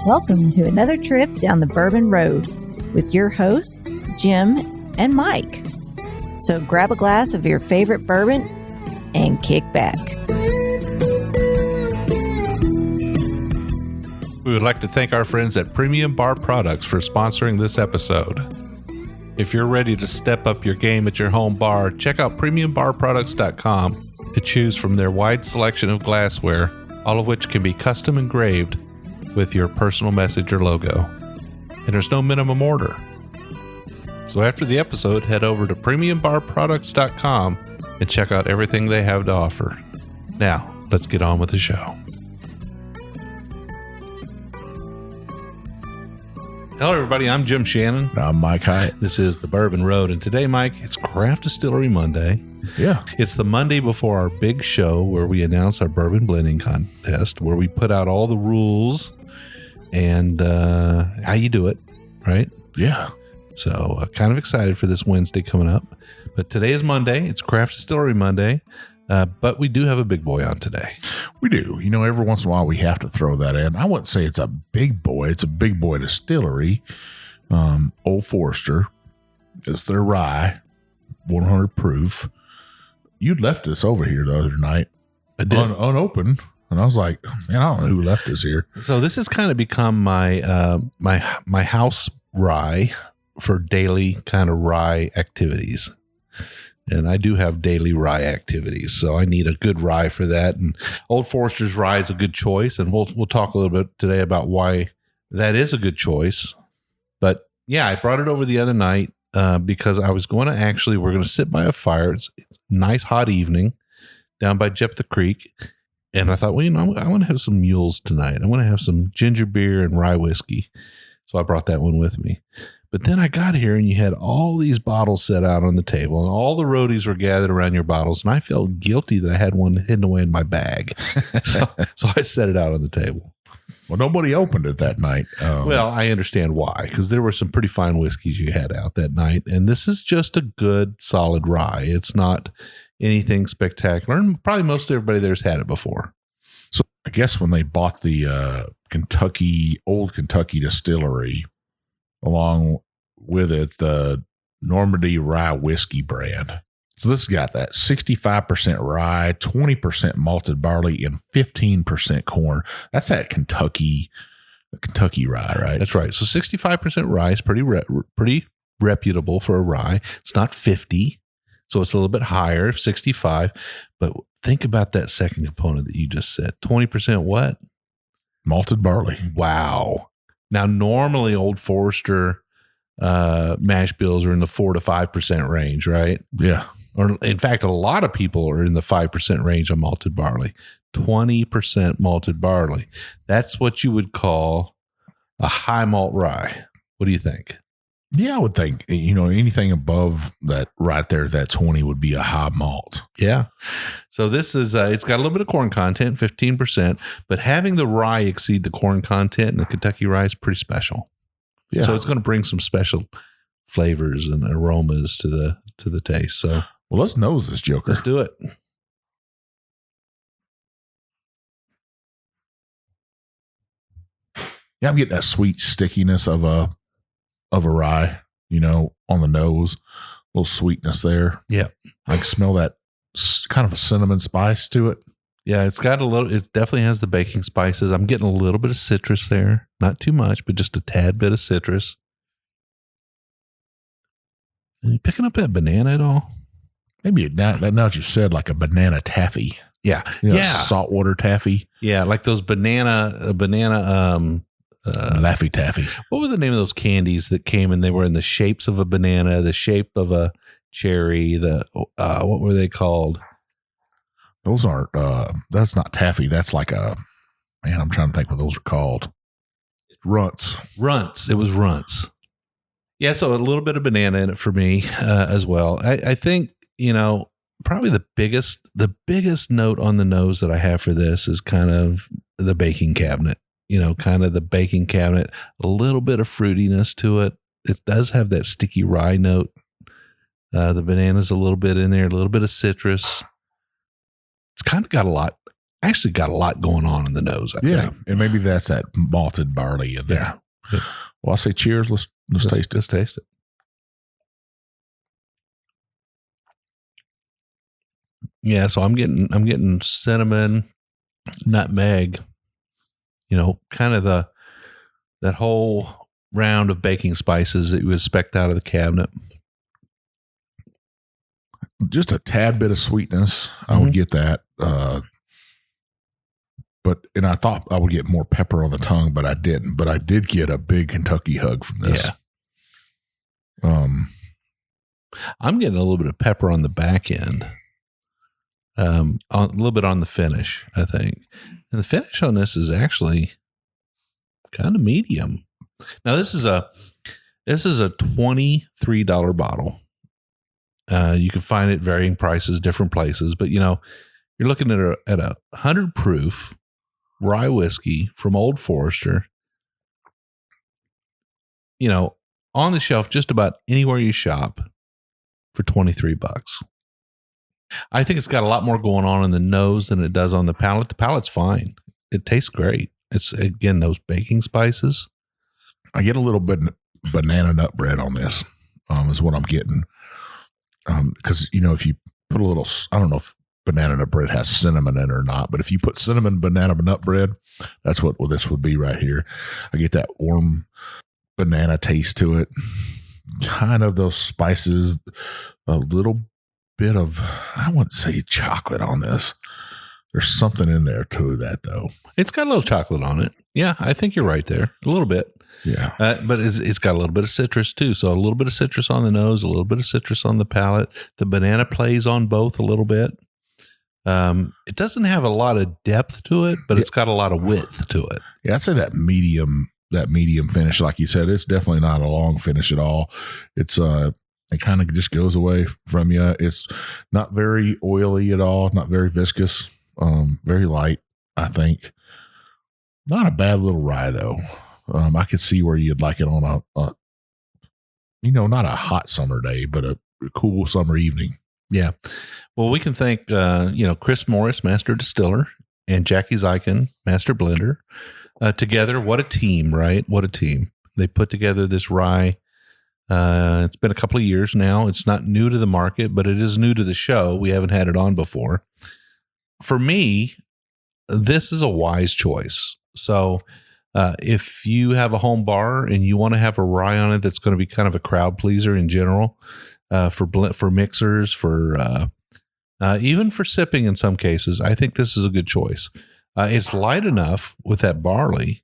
Welcome to another trip down the Bourbon Road with your hosts, Jim and Mike. So grab a glass of your favorite bourbon and kick back. We would like to thank our friends at Premium Bar Products for sponsoring this episode. If you're ready to step up your game at your home bar, check out PremiumBarProducts.com to choose from their wide selection of glassware, all of which can be custom engraved with your personal message or logo. And there's no minimum order. So after the episode, head over to PremiumBarProducts.com and check out everything they have to offer. Now, let's get on with the show. Hello, everybody. I'm Jim Shannon. I'm Mike Hyatt. This is the Bourbon Road, and today, Mike, it's Craft Distillery Monday. Yeah. It's the Monday before our big show where we announce our bourbon blending contest, where we put out all the rules and how you do it, right? Yeah. So kind of excited for this Wednesday coming up. But today is Monday. It's Craft Distillery Monday. But we do have a big boy on today. We do. You know, every once in a while we have to throw that in. I wouldn't say it's a big boy. It's a big boy distillery. Old Forester. It's their rye, 100 proof. You'd left this over here the other night. I did. Unopened. And I was like, man, I don't know who left this here. So this has kind of become my my house rye for daily kind of rye activities. And I do have daily rye activities, so I need a good rye for that. And Old Forester's rye is a good choice, and we'll talk a little bit today about why that is a good choice. But yeah, I brought it over the other night because I was going to we're going to sit by a fire. It's a nice hot evening down by Jephthah Creek. And I thought, well, you know, I want to have some mules tonight. I want to have some ginger beer and rye whiskey. So I brought that one with me. But then I got here and you had all these bottles set out on the table and all the roadies were gathered around your bottles. And I felt guilty that I had one hidden away in my bag. So I set it out on the table. Well, nobody opened it that night. Well, I understand why, because there were some pretty fine whiskeys you had out that night. And this is just a good, solid rye. It's not anything spectacular. And probably most everybody there's had it before. So I guess when they bought the Old Kentucky distillery, along with it, the Normandy Rye whiskey brand. So this has got that 65% rye, 20% malted barley, and 15% corn. That's that Kentucky rye, right? That's right. So 65% rye is pretty reputable for a rye. It's not 50, so it's a little bit higher, 65. But think about that second component that you just said. 20% what? Malted barley. Wow. Now, normally Old Forester mash bills are in the 4 to 5% range, right? Yeah. Or in fact, a lot of people are in the 5% range on malted barley. 20% malted barley. That's what you would call a high malt rye. What do you think? Yeah, I would think, you know, anything above that right there, that 20 would be a high malt. Yeah. So this is, it's got a little bit of corn content, 15%, but having the rye exceed the corn content in the Kentucky Rye is pretty special. Yeah. So it's going to bring some special flavors and aromas to the taste. So, well, let's nose this joker. Let's do it. Yeah, I'm getting that sweet stickiness of a rye, you know, on the nose, a little sweetness there. Yeah. I can smell that kind of a cinnamon spice to it. Yeah, it definitely has the baking spices. I'm getting a little bit of citrus there. Not too much, but just a tad bit of citrus. Are you picking up that banana at all? Maybe now that you said, like a banana taffy. Yeah. You know, yeah. Saltwater taffy. Yeah, like those banana Laffy Taffy. What were the name of those candies that came and they were in the shapes of a banana, the shape of a cherry, what were they called? Those aren't, that's not taffy. That's like I'm trying to think what those are called. Runts. It was runts. Yeah, so a little bit of banana in it for me as well. I think, you know, probably the biggest note on the nose that I have for this is kind of the baking cabinet. You know, kind of the baking cabinet, a little bit of fruitiness to it. It does have that sticky rye note. The banana's a little bit in there, a little bit of citrus. It's kind of got a lot actually got a lot going on in the nose. I think. And maybe that's that malted barley in there. Yeah. Well, I'll say cheers. Let's taste it. Let's taste it. Yeah, so I'm getting cinnamon, nutmeg, kind of that whole round of baking spices that you would expect out of the cabinet. Just a tad bit of sweetness. I would get that. And I thought I would get more pepper on the tongue, but I didn't. But I did get a big Kentucky hug from this. Yeah. I'm getting a little bit of pepper on the back end. A little bit on the finish, I think. And the finish on this is actually kind of medium. Now this is a $23 bottle. You can find it at varying prices, different places, but you're looking at a 100 proof rye whiskey from Old Forester. On the shelf just about anywhere you shop for $23. I think it's got a lot more going on in the nose than it does on the palate. The palate's fine. It tastes great. It's, again, those baking spices. I get a little bit banana nut bread on this, is what I'm getting. Because, if you put a little, I don't know if banana nut bread has cinnamon in it or not, but if you put cinnamon banana nut bread, that's what this would be right here. I get that warm banana taste to it. Kind of those spices, a little bit of, I wouldn't say chocolate on this. There's something in there to that, though. It's got a little chocolate on it. Yeah, I think you're right there. A little bit. Yeah. But it's got a little bit of citrus, too. So a little bit of citrus on the nose, a little bit of citrus on the palate. The banana plays on both a little bit. It doesn't have a lot of depth to it, but it's got a lot of width to it. Yeah, I'd say that medium finish, like you said, it's definitely not a long finish at all. It's it kind of just goes away from you. It's not very oily at all, not very viscous, very light, I think. Not a bad little rye, though. I could see where you'd like it on a not a hot summer day, but a cool summer evening. Yeah. Well, we can thank, Chris Morris, Master Distiller, and Jackie Zykin, Master Blender. Together, what a team, right? What a team. They put together this rye. It's been a couple of years now. It's not new to the market, but it is new to the show. We haven't had it on before. For me, this is a wise choice. So if you have a home bar and you want to have a rye on it that's going to be kind of a crowd pleaser in general, for mixers, for even for sipping in some cases, I think this is a good choice. It's light enough with that barley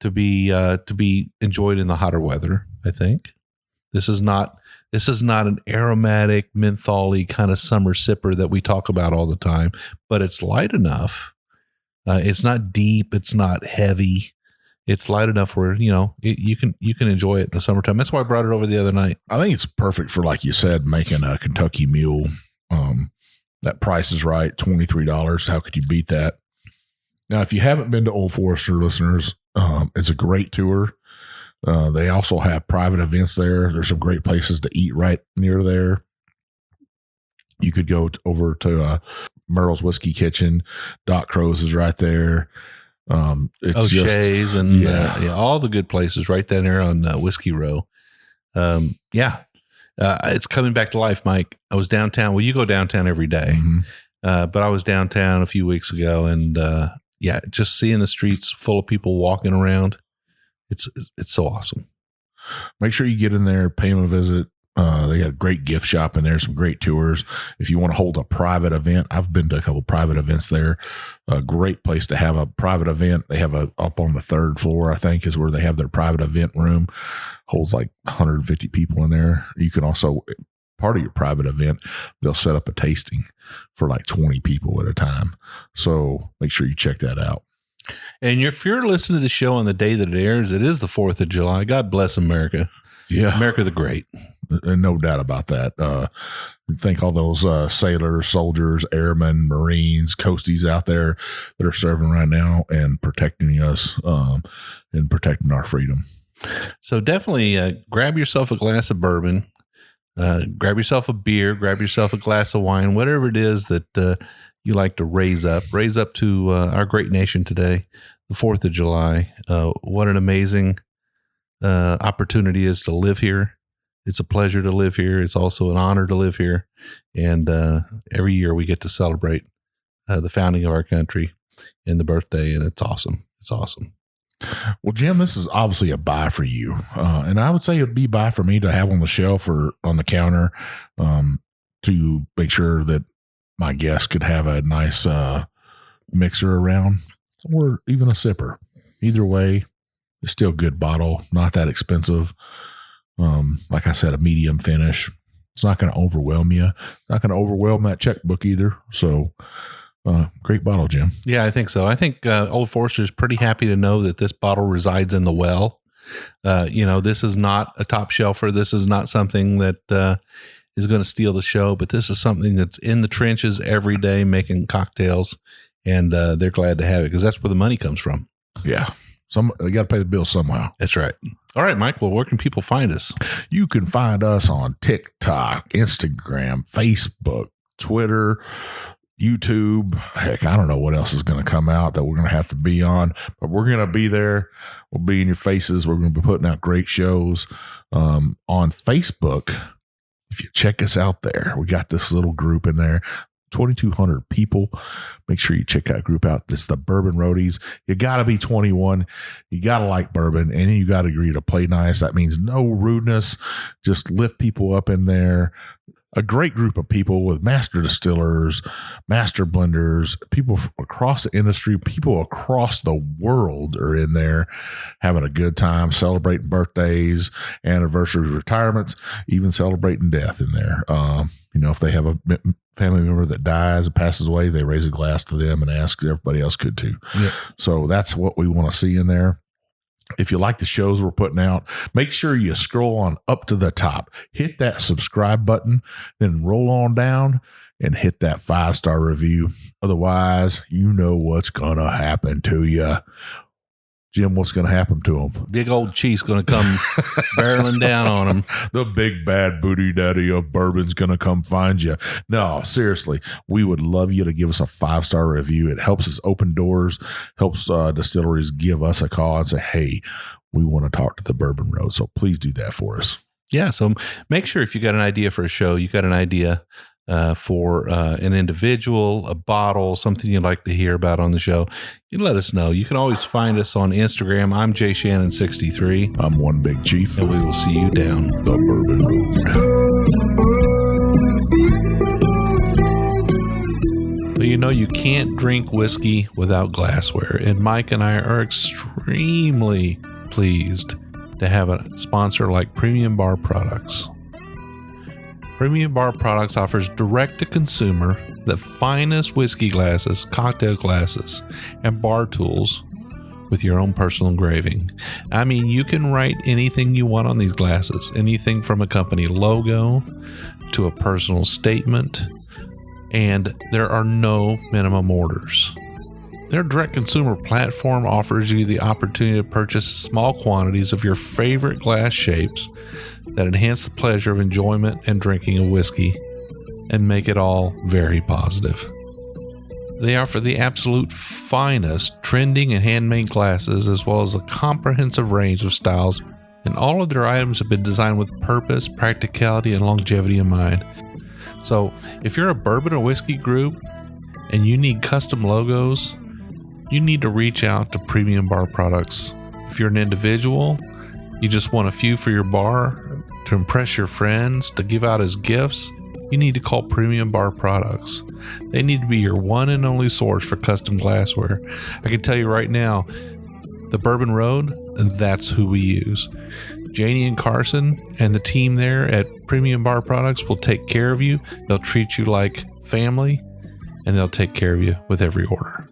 to be enjoyed in the hotter weather. I think this is not an aromatic, mentholy kind of summer sipper that we talk about all the time, but it's light enough. It's not deep. It's not heavy. It's light enough where, you can enjoy it in the summertime. That's why I brought it over the other night. I think it's perfect for, like you said, making a Kentucky Mule. That price is right, $23. How could you beat that? Now, if you haven't been to Old Forester, listeners, it's a great tour. They also have private events there. There's some great places to eat right near there. You could go over to Merle's Whiskey Kitchen. Doc Crow's is right there. It's O'Shea's and all the good places right down there on Whiskey Row. It's coming back to life, Mike. I was downtown. Well, you go downtown every day, but I was downtown a few weeks ago, and just seeing the streets full of people walking around, it's so awesome. Make sure you get in there, pay them a visit. They got a great gift shop in there, some great tours. If you want to hold a private event, I've been to a couple private events there. A great place to have a private event. They have up on the third floor, I think, is where they have their private event room. Holds like 150 people in there. You can also, part of your private event, they'll set up a tasting for like 20 people at a time. So make sure you check that out. And if you're listening to the show on the day that it airs, it is the 4th of July. God bless America. Yeah. America the Great. No doubt about that. Thank all those sailors, soldiers, airmen, Marines, coasties out there that are serving right now and protecting us and protecting our freedom. So definitely grab yourself a glass of bourbon, grab yourself a beer, grab yourself a glass of wine, whatever it is that you like to raise up to our great nation today, the 4th of July. What an amazing opportunity is to live here. It's a pleasure to live here. It's also an honor to live here. And every year we get to celebrate the founding of our country and the birthday, and it's awesome. It's awesome. Well, Jim, this is obviously a buy for you. And I would say it'd be buy for me to have on the shelf or on the counter to make sure that my guests could have a nice mixer around, or even a sipper. Either way, it's still a good bottle, not that expensive. Like I said, a medium finish. It's not going to overwhelm you. It's not going to overwhelm that checkbook either. So, great bottle, Jim. Yeah, I think so. I think Old Forester is pretty happy to know that this bottle resides in the well. This is not a top shelfer. This is not something that is going to steal the show, but this is something that's in the trenches every day making cocktails, and they're glad to have it because that's where the money comes from. Yeah. They got to pay the bill somehow. That's right. All right, Mike. Well, where can people find us? You can find us on TikTok, Instagram, Facebook, Twitter, YouTube. Heck, I don't know what else is going to come out that we're going to have to be on, but we're going to be there. We'll be in your faces. We're going to be putting out great shows on Facebook. If you check us out there, we got this little group in there. 2,200 people. Make sure you check that group out. It's the Bourbon Roadies. You got to be 21. You got to like bourbon, and you got to agree to play nice. That means no rudeness. Just lift people up in there. A great group of people with master distillers, master blenders, people across the industry, people across the world are in there having a good time, celebrating birthdays, anniversaries, retirements, even celebrating death in there. If they have a family member that dies and passes away, they raise a glass to them and ask everybody else could too. Yep. So that's what we want to see in there. If you like the shows we're putting out, make sure you scroll on up to the top, hit that subscribe button, then roll on down and hit that 5-star review. Otherwise, you know what's going to happen to you. Jim, what's going to happen to him? Big old Chief's going to come barreling down on him. The big bad booty daddy of bourbon's going to come find you. No, seriously, we would love you to give us a 5-star review. It helps us open doors, helps distilleries give us a call and say, hey, we want to talk to the Bourbon Road. So please do that for us. Yeah, so make sure if you got an idea for a show, you got an idea for an individual, a bottle, something you'd like to hear about on the show, you let us know. You can always find us on Instagram. I'm JShannon63. I'm One Big Chief. And we will see you down the Bourbon Road. Well, you can't drink whiskey without glassware. And Mike and I are extremely pleased to have a sponsor like Premium Bar Products. Premium Bar Products offers direct-to-consumer the finest whiskey glasses, cocktail glasses, and bar tools with your own personal engraving. I mean, you can write anything you want on these glasses, anything from a company logo to a personal statement, and there are no minimum orders. Their direct-consumer platform offers you the opportunity to purchase small quantities of your favorite glass shapes that enhance the pleasure of enjoyment and drinking of whiskey and make it all very positive. They offer the absolute finest trending and handmade glasses as well as a comprehensive range of styles, and all of their items have been designed with purpose, practicality, and longevity in mind. So if you're a bourbon or whiskey group and you need custom logos, you need to reach out to Premium Bar Products. If you're an individual, you just want a few for your bar, to impress your friends, to give out as gifts, you need to call Premium Bar Products. They need to be your one and only source for custom glassware. I can tell you right now, the Bourbon Road, that's who we use. Janie and Carson and the team there at Premium Bar Products will take care of you. They'll treat you like family, and they'll take care of you with every order.